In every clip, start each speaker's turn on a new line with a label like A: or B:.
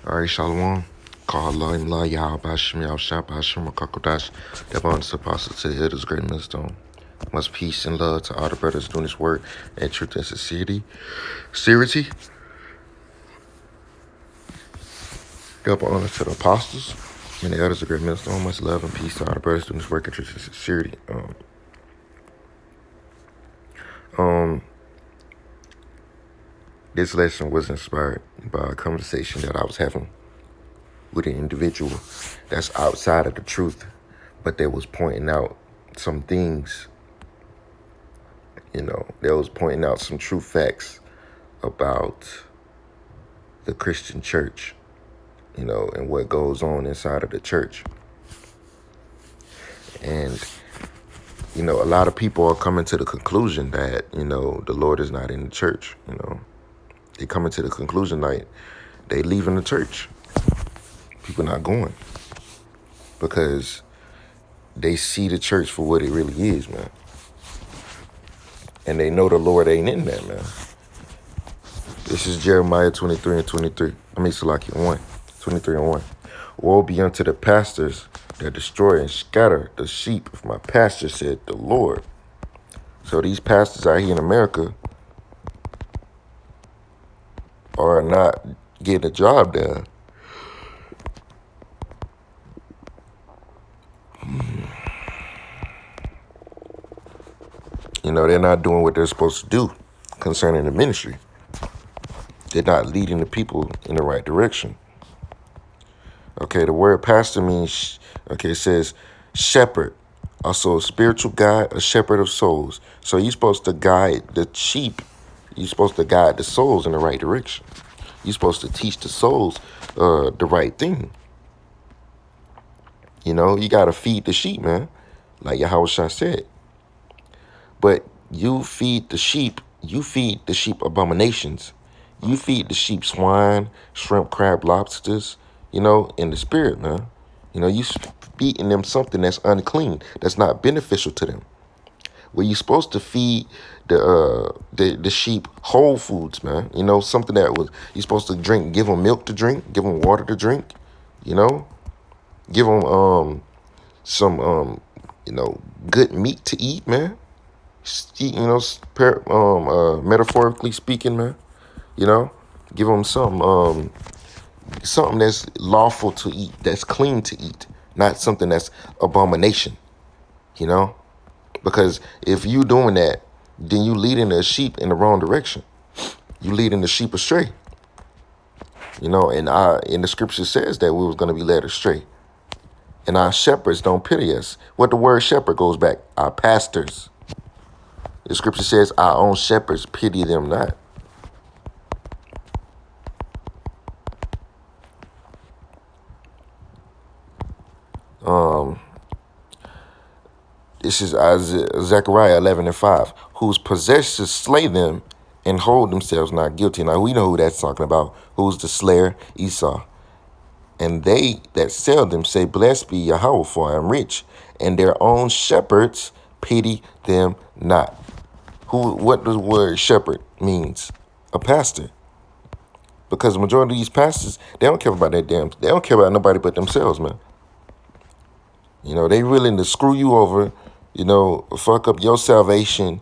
A: All right, Shalom. Call Allah Imla Yah Bashim Yah Shah Bashim Kakodash. Devon is apostle to the elders, great millstone. Much peace and love to all the brothers doing this work and truth and sincerity. Double honor to the apostles and the elders of great millstone. Much love and peace to all the brothers doing this work and truth and sincerity. This lesson was inspired by a conversation that I was having with an individual that's outside of the truth, but that was pointing out some things, that was pointing out some true facts about the Christian church, and what goes on inside of the church. And, a lot of people are coming to the conclusion that, the Lord is not in the church, They coming to the conclusion like they leaving the church. People not going because they see the church for what it really is, man. And they know the Lord ain't in that, man. This is Jeremiah 23 and 23. Salaki 1, 23 and 1. Woe be unto the pastors that destroy and scatter the sheep of my pasture, said the Lord. So these pastors out here in America are not getting a job done. They're not doing what they're supposed to do concerning the ministry. They're not leading the people in the right direction. Okay, the word pastor means, it says shepherd. Also a spiritual guide, a shepherd of souls. So you're supposed to guide the sheep. You're supposed to guide the souls in the right direction. You're supposed to teach the souls the right thing. You got to feed the sheep, man, like Yahushua said. But you feed the sheep abominations. You feed the sheep swine, shrimp, crab, lobsters, in the spirit, man. You feeding them something that's unclean, that's not beneficial to them. Well, you're supposed to feed the sheep whole foods, man. Something that you're supposed to drink, give them milk to drink, give them water to drink, give them some good meat to eat, man. Metaphorically speaking, man. Give them something that's lawful to eat, that's clean to eat, not something that's abomination, because if you doing that, then you leading the sheep in the wrong direction. You leading the sheep astray, and the scripture says that we was going to be led astray, and our shepherds don't pity us. What the word shepherd goes back, our pastors. The scripture says our own shepherds pity them not. This is Zechariah 11 and 5, whose possessors slay them and hold themselves not guilty. Now, we know who that's talking about. Who's the slayer? Esau. And they that sell them say, blessed be Yahweh, for I am rich. And their own shepherds pity them not. What does the word shepherd means? A pastor. Because the majority of these pastors, they don't care about they don't care about nobody but themselves, man. They willing to screw you over, fuck up your salvation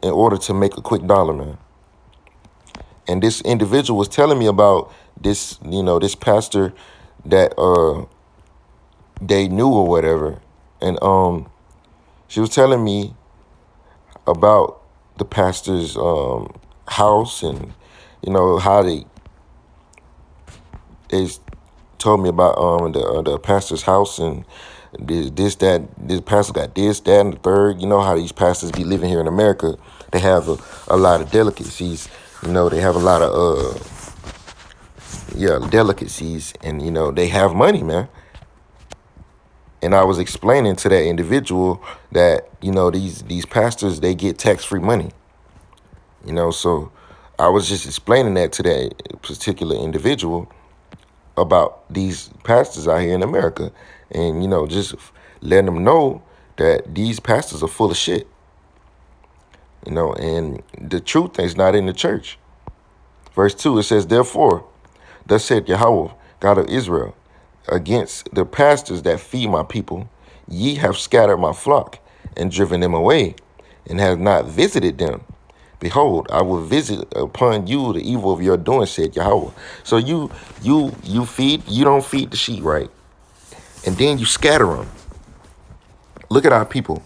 A: in order to make a quick dollar, man. And this individual was telling me about this, this pastor that they knew or whatever. And she was telling me about the pastor's house and, how they told me about the pastor's house and this pastor got this, that, and the third. How these pastors be living here in America. They have a lot of delicacies. They have a lot of delicacies, and they have money, man. And I was explaining to that individual that these pastors, they get tax-free money. So I was just explaining that to that particular individual about these pastors out here in America, and just letting them know that these pastors are full of shit. And the truth is not in the church. Verse 2, it says, therefore, thus said Yahweh, God of Israel, against the pastors that feed my people. Ye have scattered my flock and driven them away, and have not visited them. Behold, I will visit upon you the evil of your doing, said Yahweh. So you don't feed the sheep, right? And then you scatter them. Look at our people.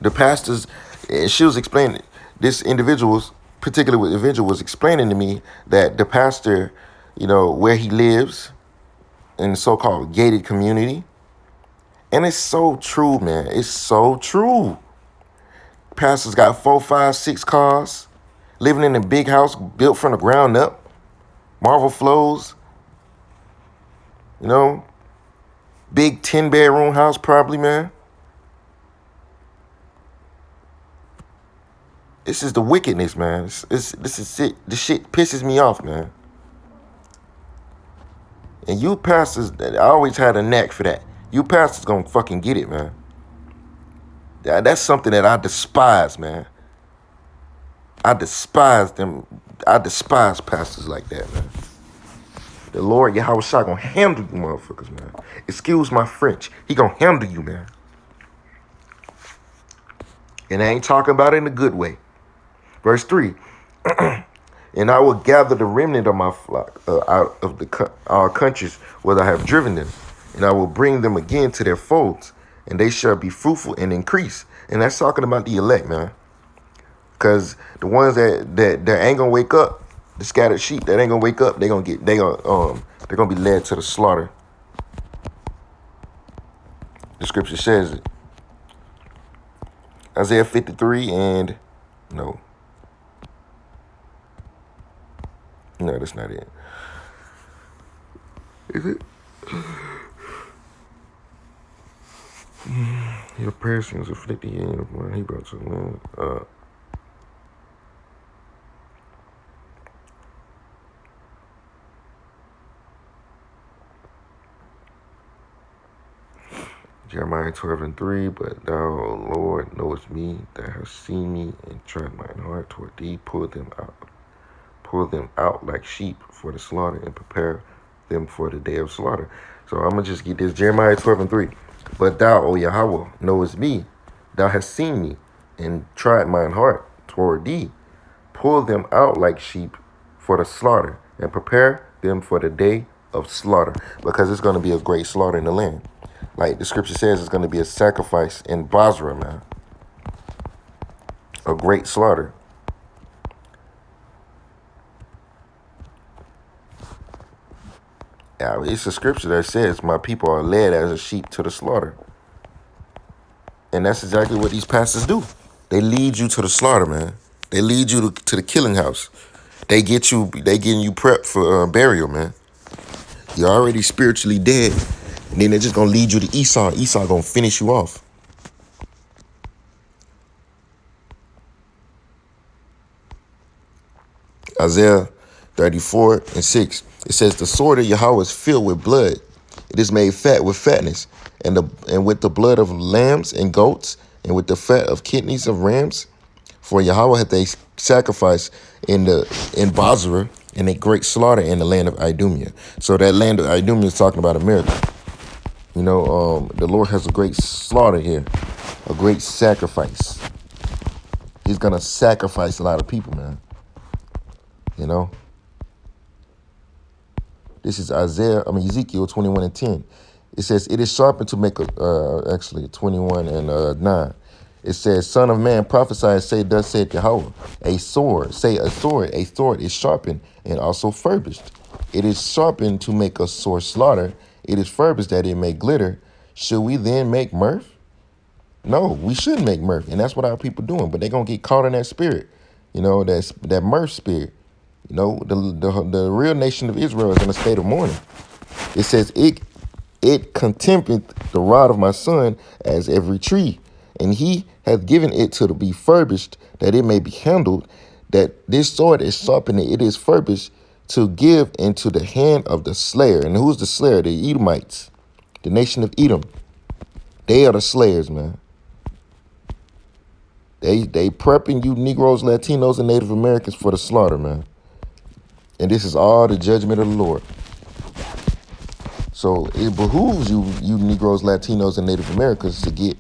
A: The pastors, and she was explaining, this particular individual was explaining to me that the pastor, where he lives in the so-called gated community, and it's so true, man. It's so true. Pastors got 4, 5, 6 cars, living in a big house built from the ground up, marble floors, big 10-bedroom house probably, man. This is the wickedness, man. This is it. This shit pisses me off, man. And you pastors, I always had a knack for that. You pastors gonna fucking get it, man. That's something that I despise, man. I despise them. I despise pastors like that, man. The Lord Yahweh Shah gonna handle you motherfuckers, man. Excuse my French. He gonna handle you, man. And I ain't talking about it in a good way. Verse 3. And I will gather the remnant of my flock out of our countries where I have driven them, and I will bring them again to their folds, and they shall be fruitful and increase. And that's talking about the elect, man. Because the ones that ain't gonna wake up, the scattered sheep that ain't gonna wake up, they're gonna be led to the slaughter. The scripture says it. Isaiah 53 and no, that's not it. Is it? Your persons afflict the end of one. He brought some Jeremiah 12:3, but thou, Lord, knowest me, that hast seen me, and tried mine heart toward thee. Pull them out like sheep for the slaughter, and prepare them for the day of slaughter. So I'm gonna just get this. Jeremiah 12:3. But thou, O Yahweh, knowest me, thou hast seen me, and tried mine heart toward thee. Pull them out like sheep for the slaughter, and prepare them for the day of slaughter, because it's gonna be a great slaughter in the land. Like the scripture says, it's going to be a sacrifice in Basra, man. A great slaughter. Yeah, it's a scripture that says, my people are led as a sheep to the slaughter. And that's exactly what these pastors do. They lead you to the slaughter, man. They lead you to the killing house. They getting you prepped for burial, man. You're already spiritually dead. And then they're just going to lead you to Esau. Esau going to finish you off. Isaiah 34:6. It says, the sword of Yahweh is filled with blood. It is made fat with fatness. And with the blood of lambs and goats, and with the fat of kidneys of rams. For Yahweh hath they sacrifice in Basra, in a great slaughter in the land of Idumea. So that land of Idumea is talking about America. The Lord has a great slaughter here, a great sacrifice. He's going to sacrifice a lot of people, man. This is Ezekiel 21:10. It says, it is sharpened to make actually 21:9. It says, son of man, prophesy and say, thus saith Yahweh, a sword is sharpened and also furbished. It is sharpened to make a sore slaughter. It is furbished that it may glitter. Should we then make mirth? No, we shouldn't make mirth. And that's what our people doing. But they're going to get caught in that spirit. That mirth spirit. The real nation of Israel is in a state of mourning. It says, it contempteth the rod of my son as every tree. And he hath given it to be furbished, that it may be handled, that this sword is sharpened, it is furbished, to give into the hand of the slayer. And who's the slayer? The Edomites, the nation of Edom. They are the slayers, man. They prepping you Negroes, Latinos, and Native Americans for the slaughter, man. And this is all the judgment of the Lord. So it behooves you Negroes, Latinos, and Native Americans to get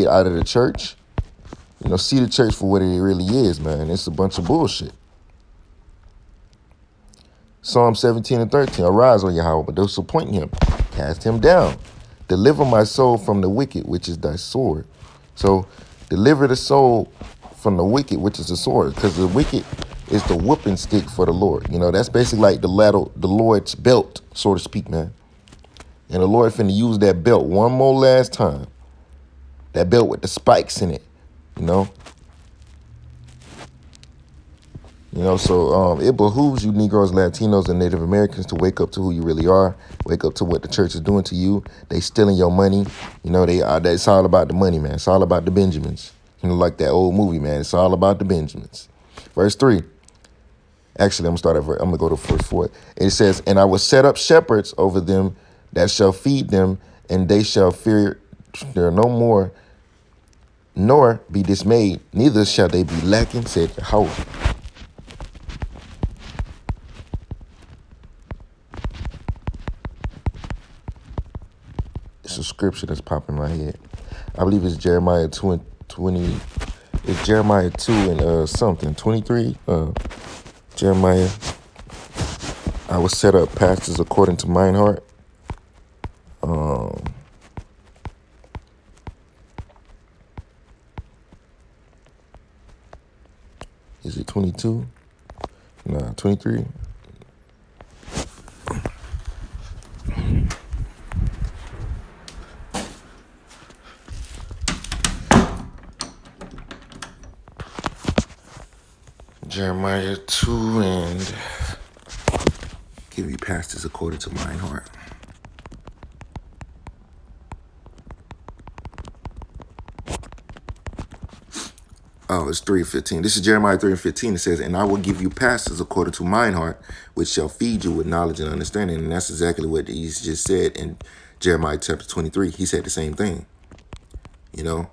A: out of the church. See the church for what it really is, man. It's a bunch of bullshit. Psalm 17 and 13, arise, O Yahweh, but disappoint him, cast him down. Deliver my soul from the wicked, which is thy sword. So deliver the soul from the wicked, which is the sword, because the wicked is the whooping stick for the Lord. That's basically like the Lord's belt, so to speak, man. And the Lord finna use that belt one more last time. That belt with the spikes in it, So it behooves you Negroes, Latinos, and Native Americans to wake up to who you really are. Wake up to what the church is doing to you. They stealing your money. It's all about the money, man. It's all about the Benjamins. Like that old movie, man. It's all about the Benjamins. Verse 3. Actually, I'm gonna go to verse 4. It says, and I will set up shepherds over them that shall feed them, and they shall fear no more, nor be dismayed, neither shall they be lacking, said Yahweh. It's a scripture that's popping in my head. I believe it's Jeremiah 2 and 20. It's Jeremiah 2 and something, 23. Jeremiah, I will set up pastors according to mine heart. Is it 22? Nah, 23. Jeremiah 2 and give you pastors according to mine heart. Oh, it's 3:15. This is Jeremiah 3:15. It says, and I will give you pastors according to mine heart, which shall feed you with knowledge and understanding. And that's exactly what he's just said in Jeremiah chapter 23. He said the same thing. It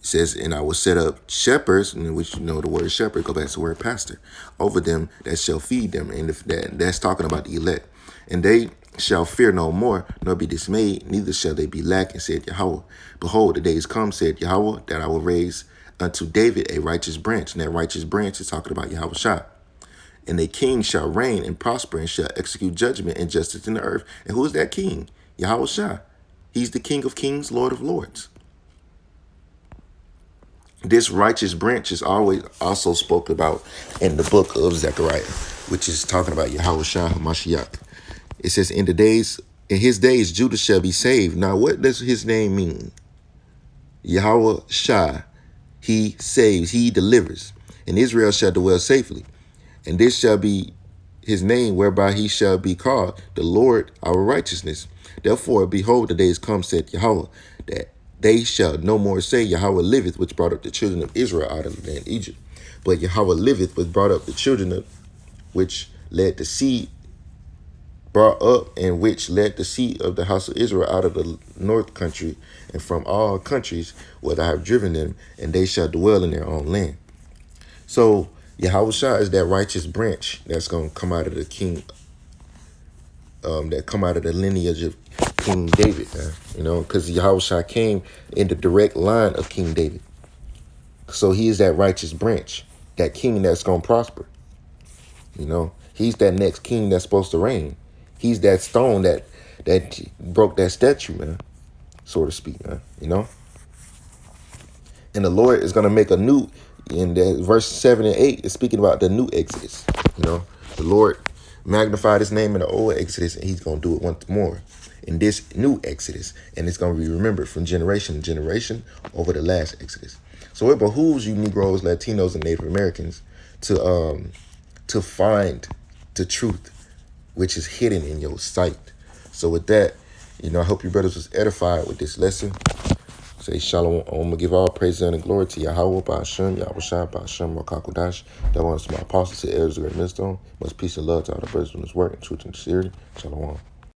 A: says, and I will set up shepherds, in which the word shepherd, go back to the word pastor, over them that shall feed them. And that's talking about the elect. And they shall fear no more, nor be dismayed, neither shall they be lacking, said Yahweh. Behold, the days come, said Yahweh, that I will raise unto David a righteous branch. And that righteous branch is talking about Yahweh Shah. And a king shall reign and prosper and shall execute judgment and justice in the earth. And who is that king? Yahweh Shah. He's the King of kings, Lord of lords. This righteous branch is always also spoken about in the book of Zechariah, which is talking about Yahweh Shah HaMashiach. It says, in his days, Judah shall be saved. Now, what does his name mean? Yahweh Shah, he saves, he delivers. And Israel shall dwell safely. And this shall be his name, whereby he shall be called the Lord our righteousness. Therefore, behold, the days come, said Yahweh, that they shall no more say, Yahweh liveth, which brought up the children of Israel out of the land of Egypt. But Yahweh liveth, which brought up the children of, which led the seed, brought up and which led the seed of the house of Israel out of the north country and from all countries where I have driven them, and they shall dwell in their own land. So Yahweh Shah is that righteous branch that's going to come out of the king, that come out of the lineage of King David, because Yahweh Shah came in the direct line of King David. So he is that righteous branch, that king that's going to prosper. He's that next king that's supposed to reign. He's that stone that broke that statue, man, so to speak, man, And the Lord is going to make a new, in the verse 7 and 8 is speaking about the new Exodus. The Lord magnified his name in the old Exodus, and he's going to do it once more in this new Exodus. And it's going to be remembered from generation to generation over the last Exodus. So it behooves you Negroes, Latinos, and Native Americans to find the truth, which is hidden in your sight. So with that, I hope you brothers was edified with this lesson. Say shalom. I'm going to give all praise and glory to Yahweh, Ba'ashem, Yahweh Shai, Ba'ashem, Rakakudash. That was my apostles, to elders, great millstone. Much peace and love to all the brothers in this work, and truth and sincerity. Shalom.